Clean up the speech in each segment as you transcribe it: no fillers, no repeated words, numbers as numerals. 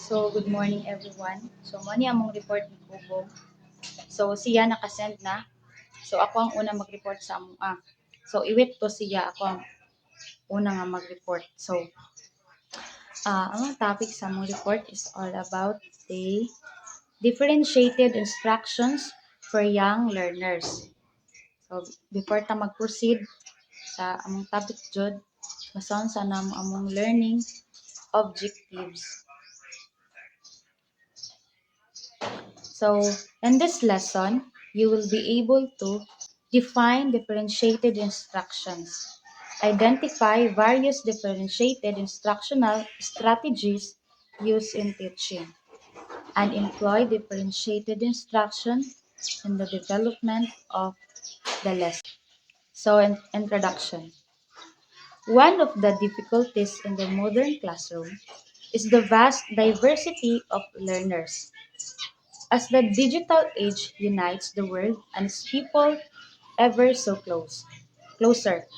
So, good morning everyone. So, mo ni among report ni Kubog. So, siya nakasend na. So, ako ang una mag-report sa among So, iwit to siya. Ako ang una nga mag-report. So, ang topic sa among report is all about the differentiated instructions for young learners. So, before ta mag-proceed sa among topic jud, masaon sa namo among learning objectives. So, in this lesson, you will be able to define differentiated instructions, identify various differentiated instructional strategies used in teaching, and employ differentiated instruction in the development of the lesson. So, introduction. One of the difficulties in the modern classroom is the vast diversity of learners. As the digital age unites the world and its people ever so closer,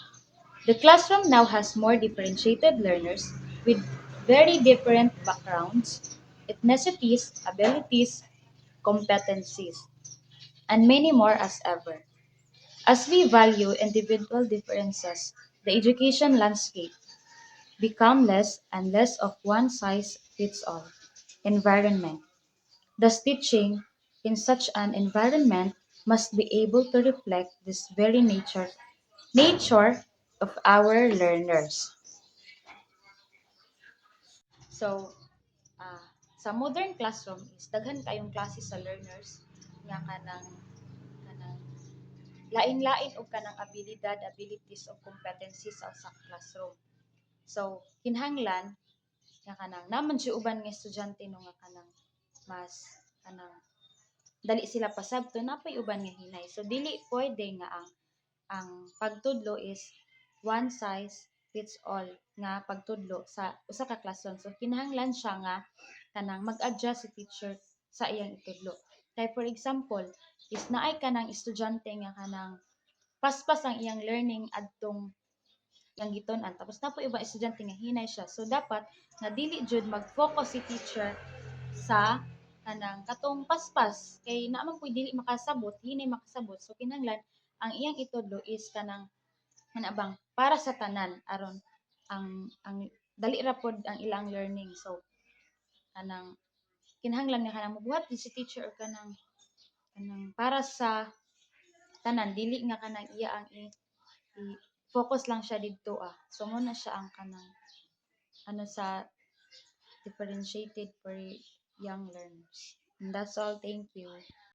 the classroom now has more differentiated learners with very different backgrounds, ethnicities, abilities, competencies, and many more as ever. As we value individual differences, the education landscape become less and less of one size fits all environment. Thus, teaching in such an environment must be able to reflect this very nature of our learners. So, sa modern classroom is daghan kayong klase sa learners nga kanang lain-lain og kanang abilities o competencies sa classroom. So, kinahanglan nga kanang naman siya uban nga estudyante no nga kanang mas kanang dali sila pasabto napay uban nga hinay. So dili pwede nga ang pagtudlo is one size fits all nga pagtudlo sa usa ka classroom. So kinahanglan siya nga kanang mag-adjust si teacher sa iyang itudlo. Kay for example, is naay kanang estudyante nga kanang paspas ang iyang learning adtong yang giton-an tapos na po ibang estudyante nga hinay siya. So dapat nga dili jud mag-focus si teacher sa kanang katong paspas kay naman po dili makasabot, hinay makasabot. So kinahanglan ang iyang itudlo is kanang bang para sa tanan aron ang dali ra pod ang ilang learning. So kanang kinahanglan nga kanang mabuhat si teacher or kanang para sa tanan dili nga kanang iya ang focus lang siya didto So mo na siya ang kanang ano sa differentiated for young learners. And that's all. Thank you.